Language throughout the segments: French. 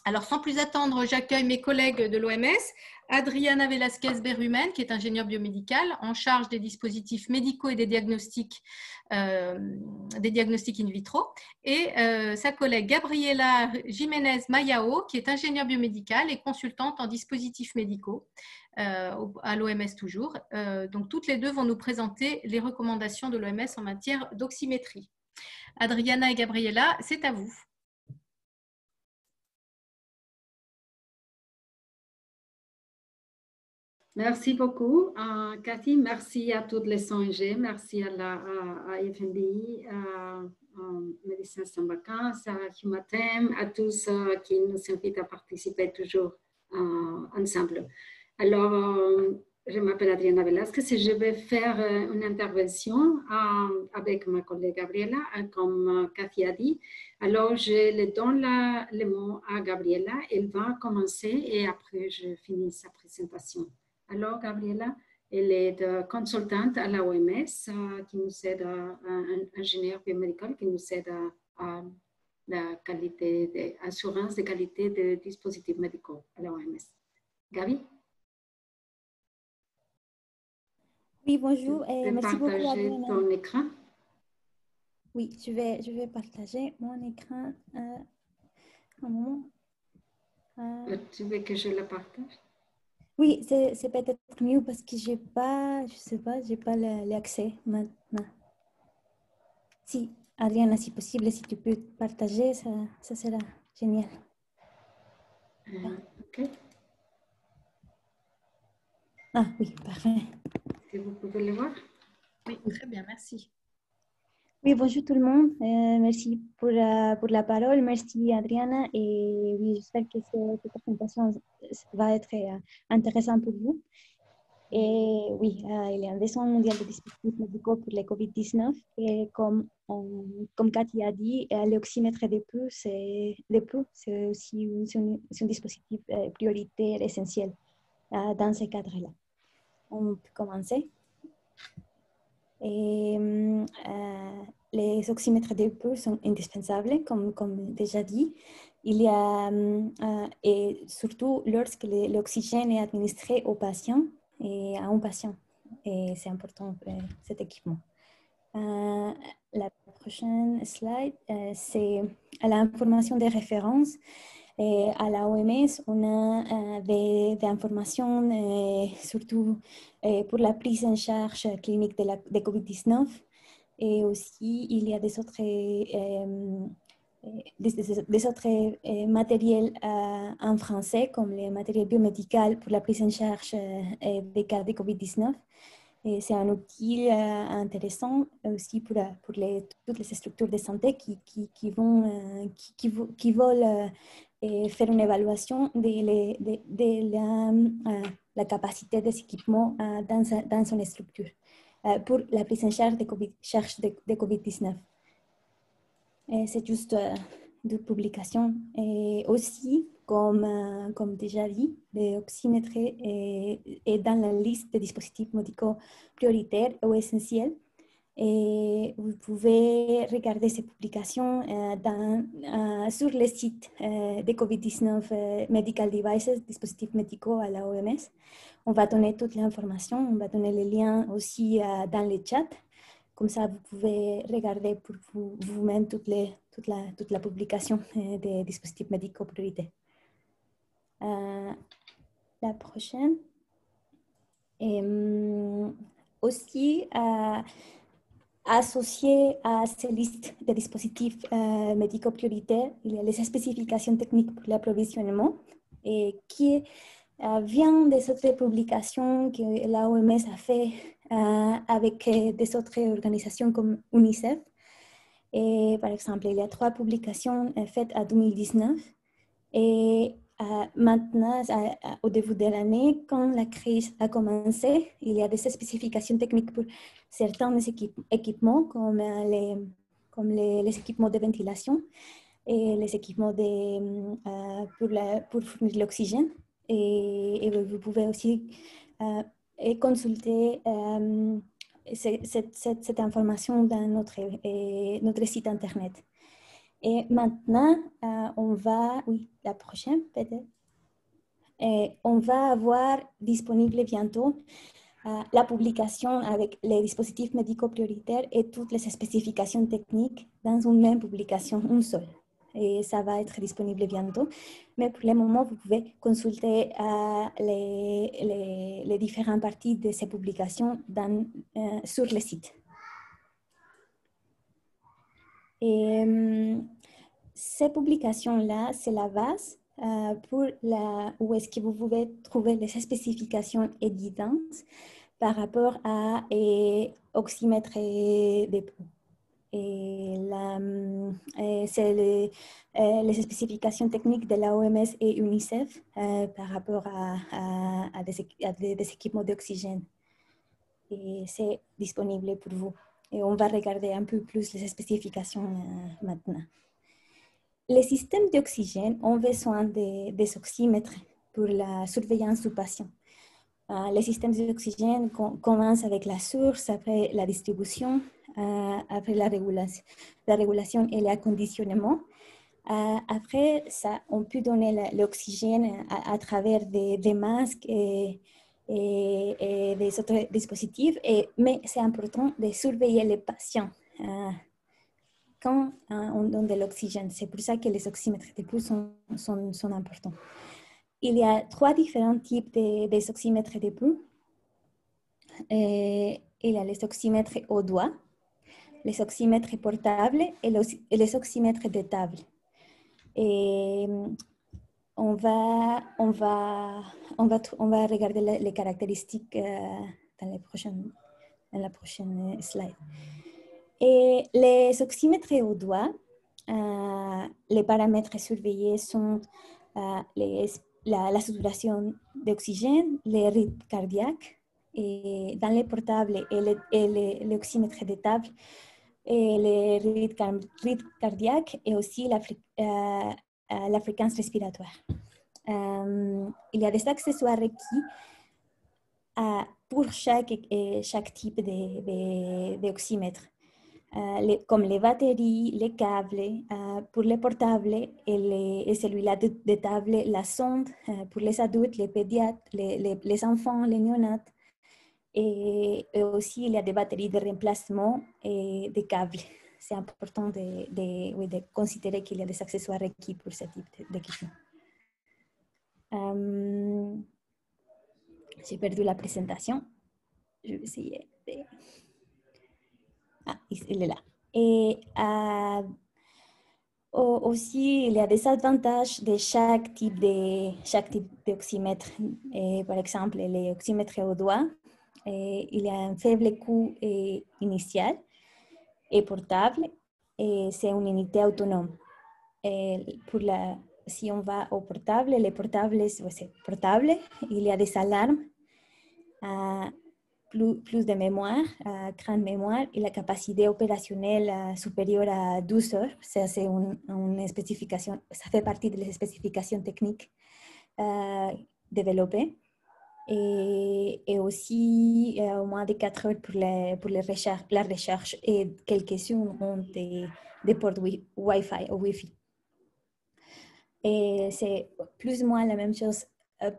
Alors, sans plus attendre, j'accueille mes collègues de l'OMS, Adriana Velasquez-Berrumen, qui est ingénieure biomédicale en charge des dispositifs médicaux et des diagnostics in vitro, et sa collègue Gabriela Jiménez Mayao, qui est ingénieure biomédicale et consultante en dispositifs médicaux à l'OMS toujours. Donc, toutes les deux vont nous présenter les recommandations de l'OMS en matière d'oxymétrie. Adriana et Gabriela, c'est à vous. Merci beaucoup, Cathy. Merci à toutes les ONG, merci à FNBI, à Médecins sans vacances, à Humatem, à tous qui nous invitent à participer toujours ensemble. Alors, je m'appelle Adriana Velasquez et je vais faire une intervention avec ma collègue Gabriela, comme Cathy a dit. Alors, je le donne le mot à Gabriela. Elle va commencer et après, je finis sa présentation. Alors, Gabriela, elle est consultante à la OMS, qui nous aide, ingénieure biomédicale, qui nous aide à la qualité d'assurance de qualité des dispositifs médicaux à la OMS. Gabi? Oui, bonjour. Merci beaucoup, Adriana. Ton écran? Oui, je vais partager mon écran. Un moment. Tu veux que je le partage? Oui, c'est peut-être mieux parce que j'ai pas, je sais pas, j'ai pas l'accès maintenant. Si, Adriana, si possible, si tu peux partager, ça sera génial. Ok. Ah oui, parfait. Si vous pouvez le voir? Oui, très bien, merci. Oui, bonjour tout le monde. Merci pour la parole. Merci, Adriana. Et oui, j'espère que cette présentation va être intéressante pour vous. Et oui, il y a un besoin mondial de dispositifs médicaux pour le COVID-19. Et comme Cathy a dit, l'oxymètre de pouls, c'est aussi un dispositif prioritaire, essentiel dans ce cadre-là. On peut commencer. Et les oxymètres de pouls sont indispensables, comme déjà dit. Il y a, et surtout lorsque l'oxygène est administré au patient et à un patient. Et c'est important, cet équipement. La prochaine slide, c'est l'information des références. Et à la OMS, on a des informations, surtout pour la prise en charge clinique de COVID-19. Et aussi, il y a des autres matériels en français, comme les matériels biomédicaux pour la prise en charge des cas de COVID-19. C'est un outil intéressant aussi pour toutes les structures de santé qui veulent faire une évaluation de la capacité des équipements dans son structure pour la prise en charge de COVID-19. C'est juste de publication. Et aussi, comme déjà dit, l'oxymètre est dans la liste des dispositifs médicaux prioritaires ou essentiels. Et vous pouvez regarder ces publications sur le site de COVID-19 Medical Devices, dispositifs médicaux à la OMS. On va donner toute l'information, on va donner les liens aussi dans le chat. Comme ça, vous pouvez regarder pour vous-même toute la publication des dispositifs médicaux prioritaires. La prochaine. Aussi, associé à ces listes de dispositifs médicaux prioritaires, il y a les spécifications techniques pour l'approvisionnement qui vient des autres publications que la OMS a fait avec des autres organisations comme UNICEF. Et, par exemple, il y a 3 publications faites en 2019. Et maintenant, au début de l'année, quand la crise a commencé, il y a des spécifications techniques pour certains équipements, comme les équipements de ventilation et les équipements pour fournir l'oxygène. Et vous pouvez aussi consulter cette information dans notre site internet. Et maintenant, on va, oui, la prochaine peut-être. Et on va avoir disponible bientôt la publication avec les dispositifs médicaux prioritaires et toutes les spécifications techniques dans une même publication, une seule. Et ça va être disponible bientôt. Mais pour le moment, vous pouvez consulter les différentes parties de ces publications sur le site. Et ces publications-là, c'est la base où est-ce que vous pouvez trouver les spécifications évidentes par rapport à oxymètre des pouls. C'est les spécifications techniques de la OMS et UNICEF par rapport à des équipements d'oxygène. Et c'est disponible pour vous. Et on va regarder un peu plus les spécifications maintenant. Les systèmes d'oxygène ont besoin des oxymètres pour la surveillance du patient. Les systèmes d'oxygène commencent avec la source, après la distribution, après la régulation et l'acconditionnement. Après ça, on peut donner l'oxygène à travers des masques et des autres dispositifs, mais c'est important de surveiller les patients quand on donne de l'oxygène. C'est pour ça que les oxymètres de pouls sont importants. Il y a 3 différents types de oxymètres de pouls. Il y a les oxymètres au doigt, les oxymètres portables et les oxymètres de table. Et on va regarder les caractéristiques dans la prochaine slide. Et les oxymètres au doigt, les paramètres surveillés sont la saturation d'oxygène, les rythmes cardiaques, et dans les portables et l'oxymètre de table, et les rythmes cardiaques et aussi la fréquence respiratoire. Il y a des accessoires requis pour chaque type d'oxymètre. Comme les batteries, les câbles, pour les portables et celui-là de table, la sonde pour les adultes, les pédiatres, les enfants, les néonates. Et aussi, il y a des batteries de remplacement et des câbles. C'est important de considérer qu'il y a des accessoires requis pour ce type d'équipement. J'ai perdu la présentation. Je vais essayer de... Ah, il est là. Et aussi, il y a des avantages de chaque type d'oxymètre. Par exemple, les oxymètres au doigt, il y a un faible coût initial et portable, et c'est une unité autonome. Si on va au portable, les portables, c'est portable, il y a des alarmes, plus de mémoire, grande mémoire, et la capacité opérationnelle supérieure à 12 heures. Ça, c'est une spécification, ça fait partie des spécifications techniques développées. Et aussi au moins de 4 heures pour la recherche, et quelques-unes ont des ports Wi-Fi ou Wi-Fi. Et c'est plus ou moins la même chose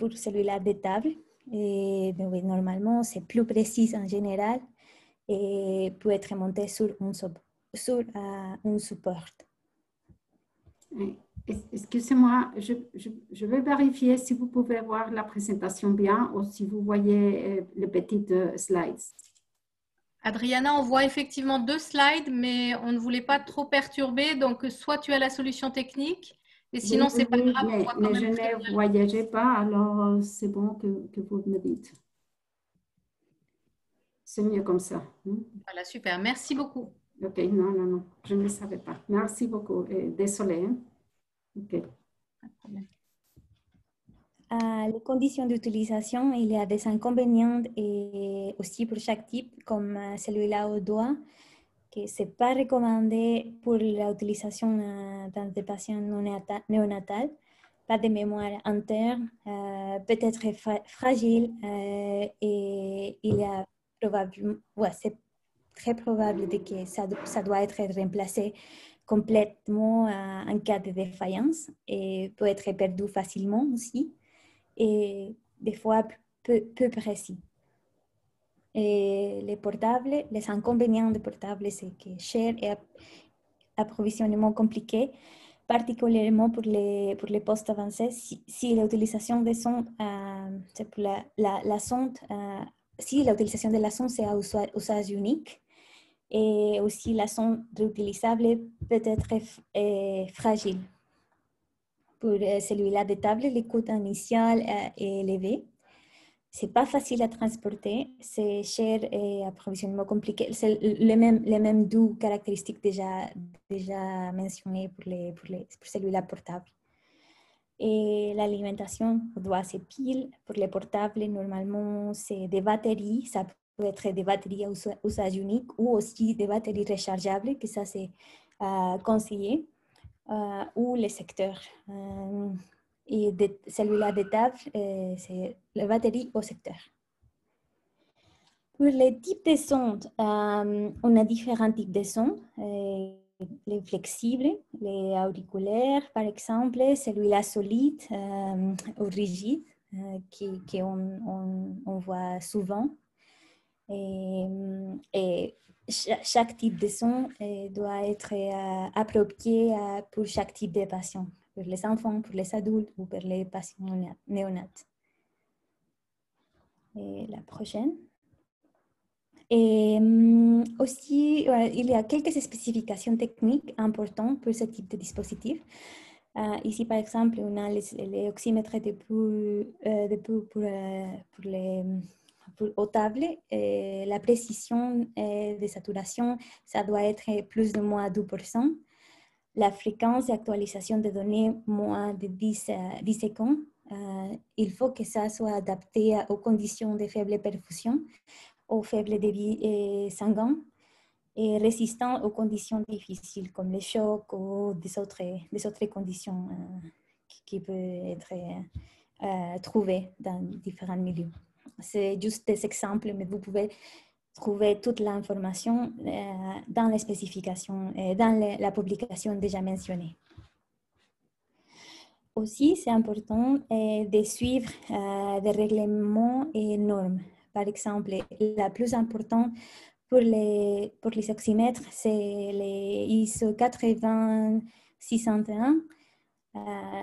pour celui-là de table. Et oui, normalement, c'est plus précis en général et peut être monté sur un support. Excusez-moi, je vais vérifier si vous pouvez voir la présentation bien ou si vous voyez les petites slides. Adriana, on voit effectivement 2 slides, mais on ne voulait pas trop perturber. Donc, soit tu as la solution technique, et sinon, oui, c'est pas grave. Mais je ne voyageais pas, alors c'est bon que vous me dites. C'est mieux comme ça. Voilà, super. Merci beaucoup. Ok, non, je ne le savais pas. Merci beaucoup. Désolée. Ok. Pas de problème. Les conditions d'utilisation, il y a des inconvénients et aussi pour chaque type, comme celui-là au doigt, que ce n'est pas recommandé pour l'utilisation dans des patients néonatales, pas de mémoire interne, peut-être fragile, et il y a probablement, c'est très probable que ça doit être remplacé complètement en cas de défaillance et peut être perdu facilement aussi et des fois peu précis. Et les portables, les inconvénients des portables, c'est que cher et approvisionnement compliqué, particulièrement pour les postes avancés. Si l'utilisation des sondes, c'est pour la sonde, si l'utilisation de la sonde c'est à usage unique, et aussi la sonde réutilisable peut être fragile. Pour celui-là de table, le coût initial est élevé. C'est pas facile à transporter, c'est cher et approvisionnement compliqué. C'est les mêmes deux caractéristiques déjà mentionnées pour celui-là portable. Et l'alimentation doit se piles. Pour les portables, normalement, c'est des batteries. Ça peut être des batteries à usage unique ou aussi des batteries rechargeables, que ça c'est conseillé, ou les secteurs. Et celui-là de table, c'est la batterie au secteur. Pour les types de sondes, on a différents types de sondes. Les flexibles, les auriculaires, par exemple, celui-là solide ou rigide, qu'on voit souvent. Et chaque type de son doit être approprié pour chaque type de patient, pour les enfants, pour les adultes ou pour les patients néonates. Et la prochaine. Et aussi, il y a quelques spécifications techniques importantes pour ce type de dispositif. Ici, par exemple, on a les oxymètres de pouls aux tables. La précision de saturation, ça doit être plus de moins 2%. La fréquence d'actualisation des données, moins de 10 secondes. Il faut que ça soit adapté aux conditions de faible perfusion, au faible débit sanguin et résistant aux conditions difficiles comme le choc ou des autres conditions qui peuvent être trouvées dans différents milieux. C'est juste des exemples, mais vous pouvez trouver toute l'information dans les spécifications et dans la publication déjà mentionnée. Aussi, c'est important de suivre des règlements et normes. Par exemple, la plus importante pour les oxymètres, c'est les ISO 80601,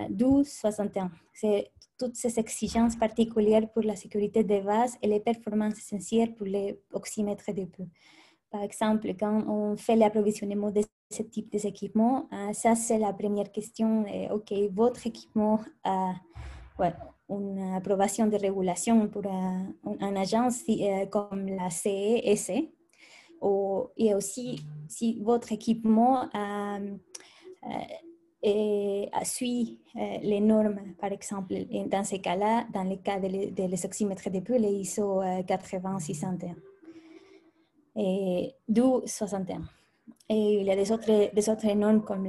1261. C'est toutes ces exigences particulières pour la sécurité des bases et les performances essentielles pour les oxymètres de pouls. Par exemple, quand on fait l'approvisionnement de ce type d'équipement, ça c'est la première question. OK, votre équipement a une approbation de régulation pour une agence comme la CES. Et aussi, si votre équipement suit les normes, par exemple, dans ces cas-là, dans le cas des oxymètres de pouls, les ISO 80601. Et 1261. Et il y a des autres normes comme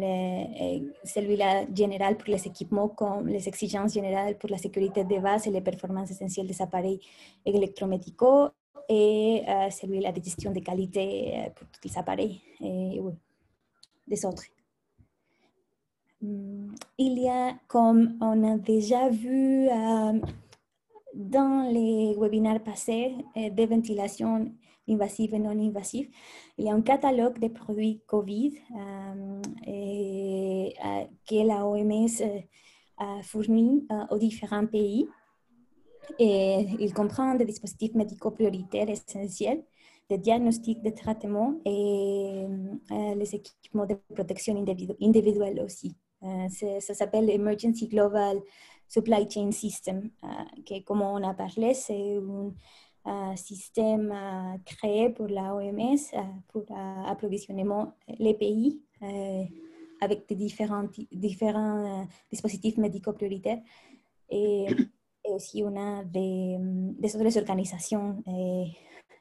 celui-là général pour les équipements, comme les exigences générales pour la sécurité des bases et les performances essentielles des appareils électromédicaux, et celui-là de gestion de qualité pour tous les appareils, et oui, des autres. Il y a, comme on a déjà vu dans les webinaires passés, des ventilations invasives et non invasives. Il y a un catalogue de produits COVID que la OMS a fourni aux différents pays. Et il comprend des dispositifs médicaux prioritaires essentiels, des diagnostics de traitement et les équipements de protection individuelle aussi. Ça s'appelle Emergency Global Supply Chain System, que comme on a parlé, c'est un système créé pour la OMS pour approvisionnement les pays avec des différents dispositifs médicaux prioritaires. Et aussi on a des autres organisations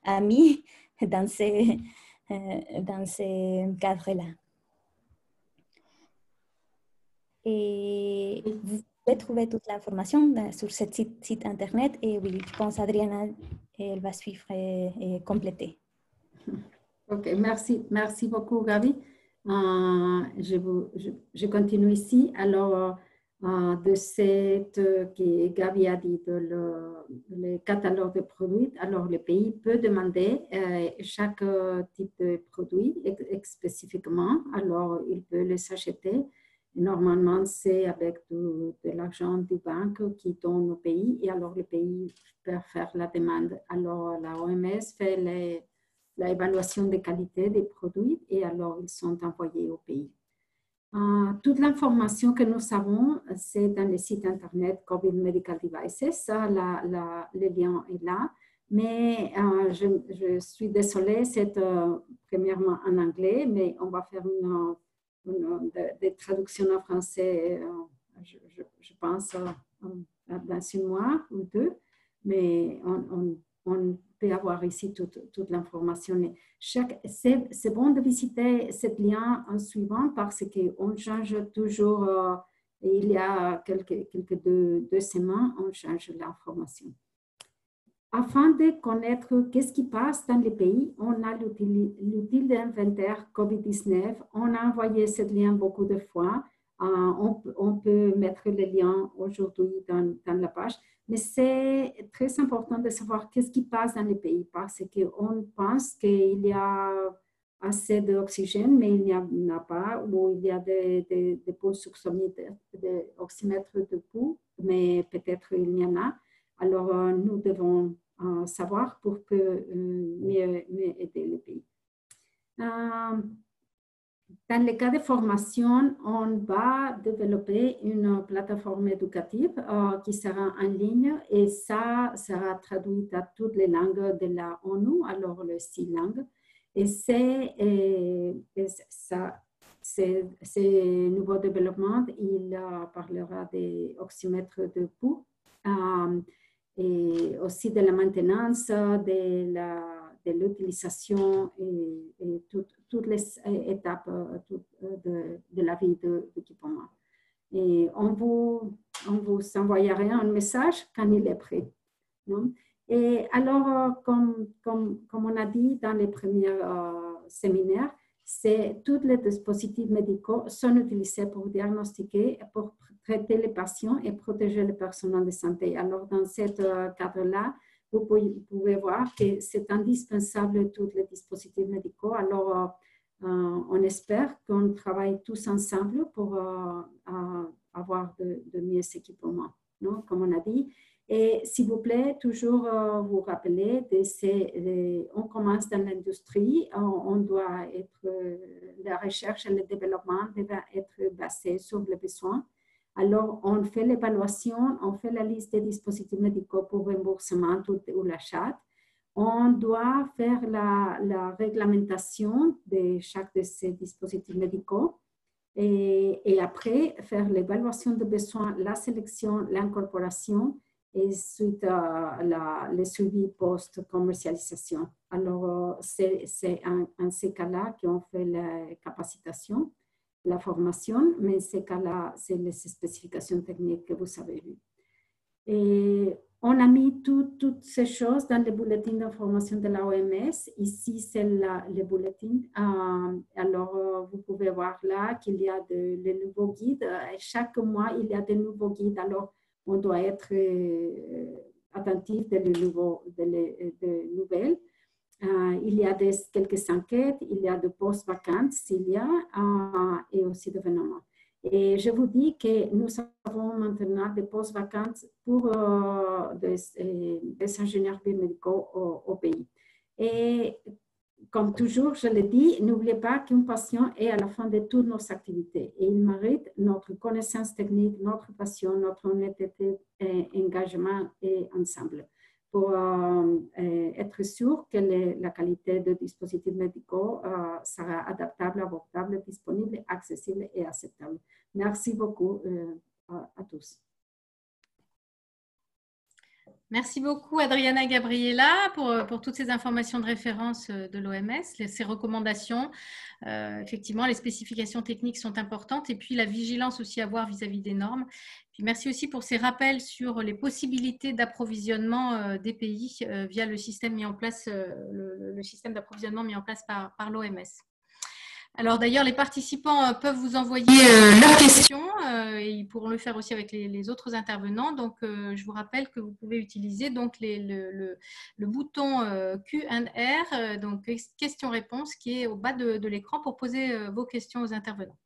amies dans ces cadres-là. Et vous pouvez trouver toute l'information sur ce site internet et oui, je pense Adriana, elle va suivre et compléter. Ok, merci beaucoup Gaby. Je continue ici. Alors, de cette que Gabi a dit, le catalogue de produits, alors le pays peut demander chaque type de produit spécifiquement. Alors, il peut les acheter. Normalement, c'est avec de l'argent du banque qui donne au pays et alors le pays peut faire la demande. Alors, la OMS fait l'évaluation des qualités des produits et alors ils sont envoyés au pays. Toute l'information que nous avons, c'est dans le site internet COVID Medical Devices. Le lien est là. Mais je suis désolée, c'est premièrement en anglais, mais on va faire des traductions en français, je pense, dans 6 mois ou 2. Mais on peut avoir ici toute l'information. C'est bon de visiter ce lien en suivant parce qu'on change toujours, il y a quelques deux semaines, on change l'information. Afin de connaître qu'est-ce qui passe dans les pays, on a l'outil d'inventaire COVID-19. On a envoyé ce lien beaucoup de fois. On peut mettre le lien aujourd'hui dans la page. Mais c'est très important de savoir qu'est-ce qui passe dans les pays parce qu'on pense qu'il y a assez d'oxygène, mais il n'y en a pas, ou il y a des pulses oxymètres de pouls, mais peut-être il y en a. Alors, nous devons savoir pour mieux aider les pays. Dans le cas de formation, on va développer une plateforme éducative qui sera en ligne et ça sera traduit à toutes les langues de la ONU, alors les 6 langues. Et ce nouveau développement, il parlera des oxymètres de pouls et aussi de la maintenance, de l'utilisation et toutes les étapes de la vie de l'équipement. Et on vous envoyera un message quand il est prêt. Non? Et alors, comme on a dit dans les premiers séminaires, tous les dispositifs médicaux sont utilisés pour diagnostiquer, pour traiter les patients et protéger le personnel de santé. Alors, dans ce cadre-là, vous pouvez voir que c'est indispensable tous les dispositifs médicaux. Alors, on espère qu'on travaille tous ensemble pour avoir de mieux équipements, non? Comme on a dit. Et s'il vous plaît, toujours vous rappeler, on commence dans l'industrie, on doit être, la recherche et le développement doivent être basés sur les besoins. Alors, on fait l'évaluation, on fait la liste des dispositifs médicaux pour remboursement ou l'achat. On doit faire la réglementation de chaque de ces dispositifs médicaux et après faire l'évaluation des besoins, la sélection, l'incorporation et suite le suivi post-commercialisation. Alors, c'est en ces cas-là qu'on fait la capacitation, la formation, mais ces cas-là, c'est les spécifications techniques que vous avez vues. Et on a mis toutes ces choses dans le bulletin d'information de la OMS. Ici, c'est le bulletin. Alors, vous pouvez voir là qu'il y a de nouveaux guides. Chaque mois, il y a de nouveaux guides. Alors, on doit être attentif de nouvelles. Il y a quelques enquêtes, il y a de post-vacances, et aussi d'événements. Et je vous dis que nous avons maintenant des post-vacances pour des ingénieurs biomédicaux au pays. Et comme toujours, je le dis, n'oubliez pas qu'un patient est à la fin de toutes nos activités et il mérite notre connaissance technique, notre passion, notre honnêteté et engagement et ensemble pour être sûr que la qualité des dispositifs médicaux sera adaptable, abordable, disponible, accessible et acceptable. Merci beaucoup à tous. Merci beaucoup Adriana Gabriela pour toutes ces informations de référence de l'OMS, ces recommandations. Effectivement, les spécifications techniques sont importantes et puis la vigilance aussi à avoir vis-à-vis des normes. Puis merci aussi pour ces rappels sur les possibilités d'approvisionnement des pays via le système mis en place, le système d'approvisionnement mis en place par l'OMS. Alors d'ailleurs, les participants peuvent vous envoyer leurs questions et ils pourront le faire aussi avec les autres intervenants. Donc, je vous rappelle que vous pouvez utiliser donc le bouton Q&R, donc questions-réponses, qui est au bas de l'écran pour poser vos questions aux intervenants.